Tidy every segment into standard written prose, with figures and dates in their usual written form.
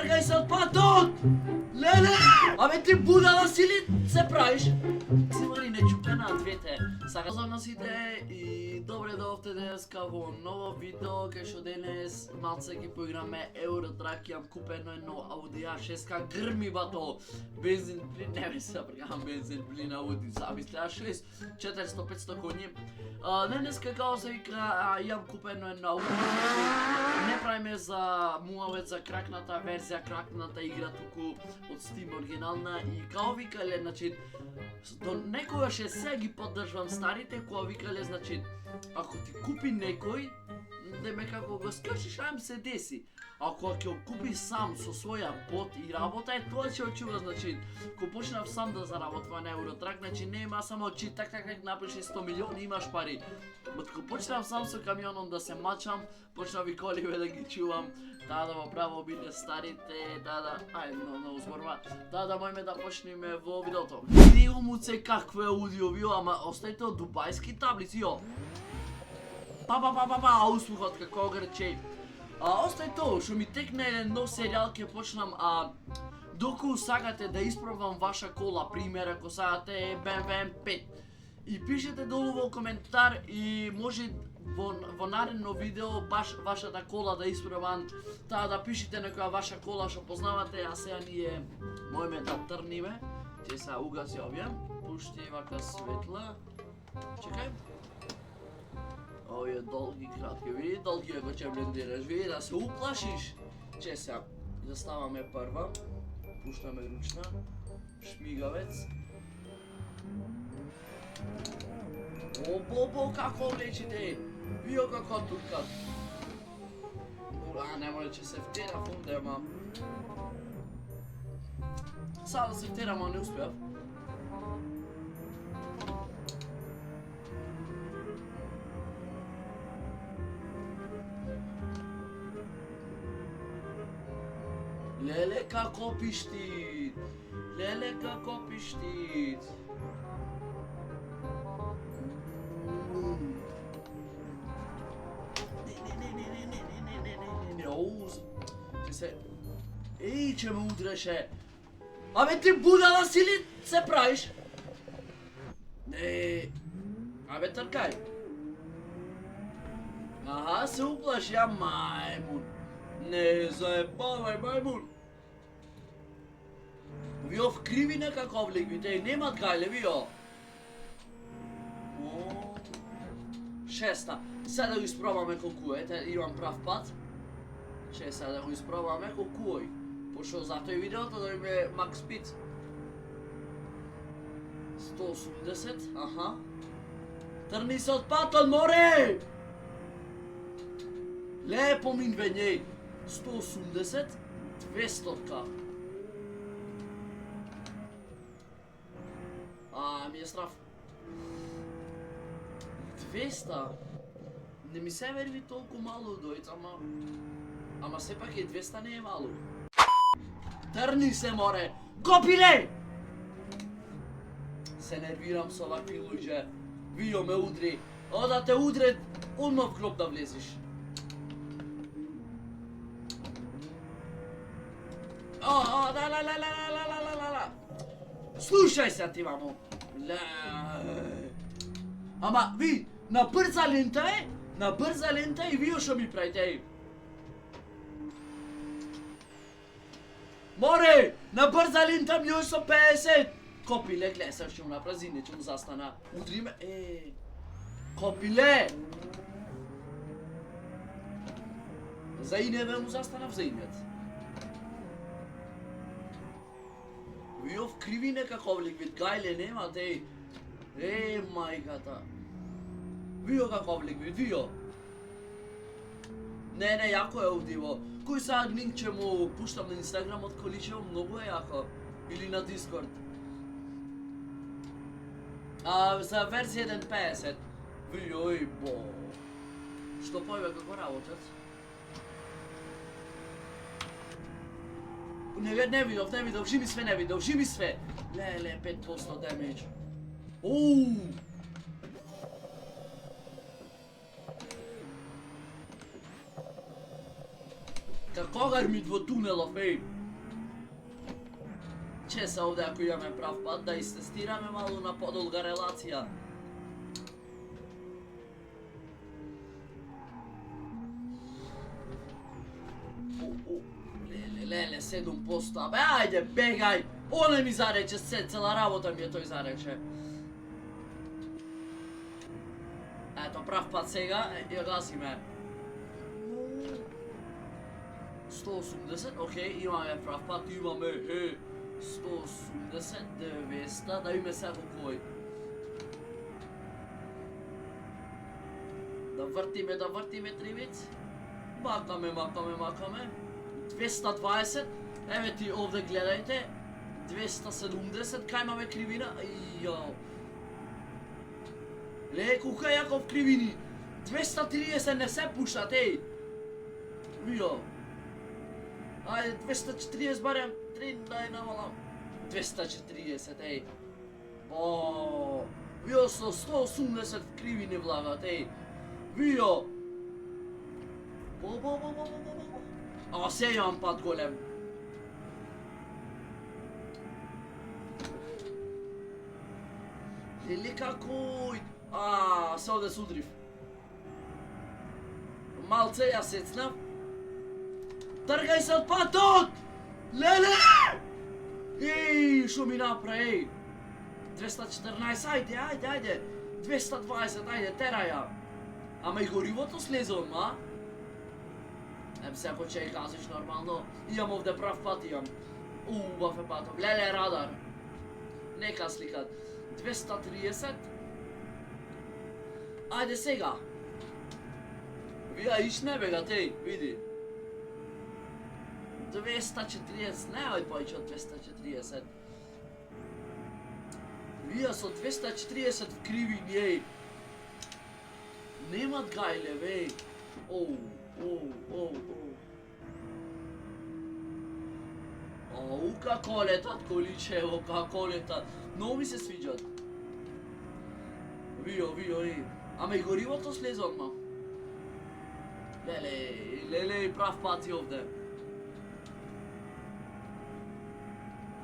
Trgaj se od patut! Lele! Абе ти будала си ли се правиш? Си мари не чука на двете. Сака за нас иде и добре дојавте денеска во ново видео кај што денес малце ги поиграме Eurotrack. Јам купено едно Audi A6 грми бато. Бензин плин, не ме се бргам бензин плин Audi, замисли A6 400-500 коњи. Денеска као се вика јам купено едно Audi. Не правиме за муавет за кракната верзија, кракната игра туку од Steam оригинална и као викале, значи до некогаш е се ги поддржувам старите, кога викале, значи ако ти купи некој, деме како го скршиш, ајм се деси. Ако ќе го купи сам со своја бот и работа, тоа ќе очува, значи, кога почнав сам да заработвам на Eurotrack, значи нема само чи так напиши 100 милиони имаш пари. Кога почнав сам со камионом да се мачам, почнав и коливе да ги чувам, да во право биле старите, ај, много зборува. Да, мојме да почнеме во видеото. Видео муце какве аудио био, ама остајте од дубајски таблици, јо. Услухот како грчеј. Остај тоа, што ми текне еден нов серијал, ќе почнам, доку сакате да испробам ваша кола, пример, ако сакате BMW M5, и пишете долу во коментар и може во наредно видео баш вашата кола да испробам, таа да пишете некоја ваша кола што познавате, а сега ние мојме да трниме. Ќе се угаси овие, пушти вака светла. Чекај. Овие долги, кратки, види, долги ако ќе блендираш, види да се уплашиш. Че сега, заставаме прва, пуштаме ручна, шмигавец. Бо, како влечите, вио како туркат. Не може че се втера фунде, ама... Сада да се втера, ама не успеав. Леле како пиштит! Леле како пиштит! Че се... Еј, че ме удреше! Абе ти будала си ли се правиш? Не... Абе тркај! Аха, се уплаши, а мајмун! Не заебавај, мајмун! Вио вкриви некако влегвите, немат гајле, вио! Шеста. Сега да го испробаме колку е, имам прав пат. Сега да го испробаме колку е. Пошто затоа и видеото да име Max Speed. 180, аха. Трни се од патот, море! Лепо мин вењеј. 180, 200-ка. Ми е страф. 200? Не ми се верви толку мало дојц, ама сепак е 200 не е мало. Трни се, море! Копиле! Се нервирам со вакви луѓе. Вио ме удри. Да те удре, одмав клоп да влезиш. Слушај се ти, мамо. Ама, ви, на брза лента и вио шо ми правите. Море, на брза лента ми 850. Копиле, гледай се, ќе му направи зине, ќе му застана. Удри ме, Копиле! За иневе му застанав за инет. Вио вкриви некако влегвит, гајле немат, мајката. Вио како влегвит, вио. Не, јако е овдиво. Кој сега линк ќе му пуштам на Инстаграм од количево, многу е јако. Или на Дискорд. За верзија 1.50. Вио, бо. Што појбе како работат? Не видов, жими све. Леле, 5% демидж. Како Kogarmit во тунелов, еј! Че се овде ако имаме прав пат, да истестираме малу на подолга релација. Леле, 7%, абе, ајде, бегај! Оне ми зарече, цела работа ми е тој зарече. Ето, прав пат сега, ја гасиме. 180, окей, имаме прав пат, имаме, 180, 200, да име сега кој. Да вртиме тривиц. Макаме. 220, еве ти овде гледајте. 270, кај имаме кривина, јао. Ле, кука Јаков кривини. 230 не се пуштат, еј. Јао. Ајде, 240 барем, 3 дај намалам. 240, еј. О, вио со 180 кривини влагат, еј. Вио. А, се имам пат голем. Леле какој? А, се оде судрив. Малце ја сецнав. Тргај се од патот! Леле! Еј, шо ми направи, еј. 214, ајде. 220, ајде, терај ја. Ама и горивото слезе одма. Ем се ако ќе кажеш нормално, имам овде прав пат, имам. Убав е патов. Леле, радар. Нека сликат. 230. Ајде сега. Вија иш не бегат, еј, види. 240, немај повеќе од 240. Вија со 240 вкривини, еј. Немат гајлев, еј. Оу. Оу, како летат количево, како летат. Много ми се свиđат. Вио, еј. Ама и горивото слезе одма. Леле, прав пат и овде.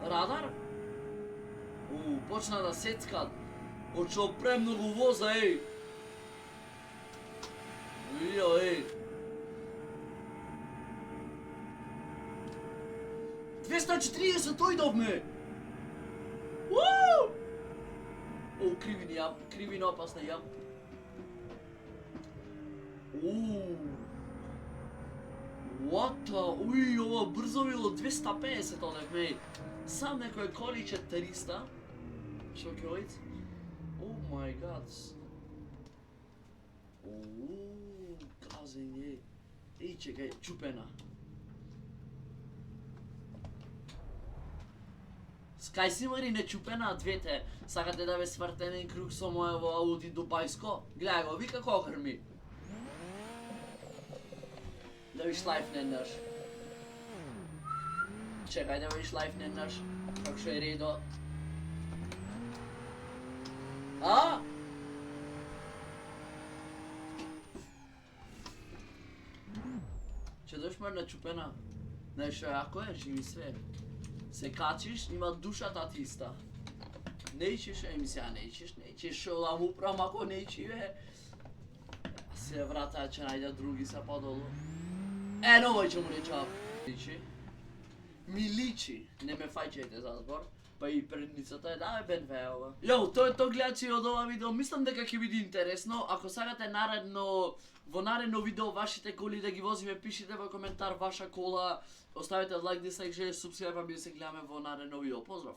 Радар? Почна да сецкат. Очо премногу воза, еј. Вио, еј. 240 дојдовме! Уу! О, кривини опасна ја. Уи, ова брзо било 250 одевме. Сам некој количе 300. Шо ќе ојц? О мај гад. Газен е. Еј, чекај, чупена. Скај си мари не чупена двете. Сакате да ве свртенен круг со моево Ауди Дубајско? Гледај го, вика когрми. Да виш лайф нендаш. Чекај да виш лайф нендаш. Како шо е редо. А? Че дош мрна чупена. Знаеш шо јако е, живи све. Се качиш, има душата ти иста. Не ичиш, емисија не ичиш, шо да му прам ако не ичи, бе. Се врата ќе најде други са подолу. Новој ќе му речам. Личи. Ми личи. Не ме фајчете за збор. Па и предницата е да бе БНВ ова. Јо, тоа е то гледачи од ова видео. Мислам дека ќе биде интересно. Ако сакате во наредно видео вашите коли да ги возиме, пишите во коментар ваша кола. Оставете лайк, дизлайк, шер, субскрајб, а ми се гледаме во наредно видео. Поздрав!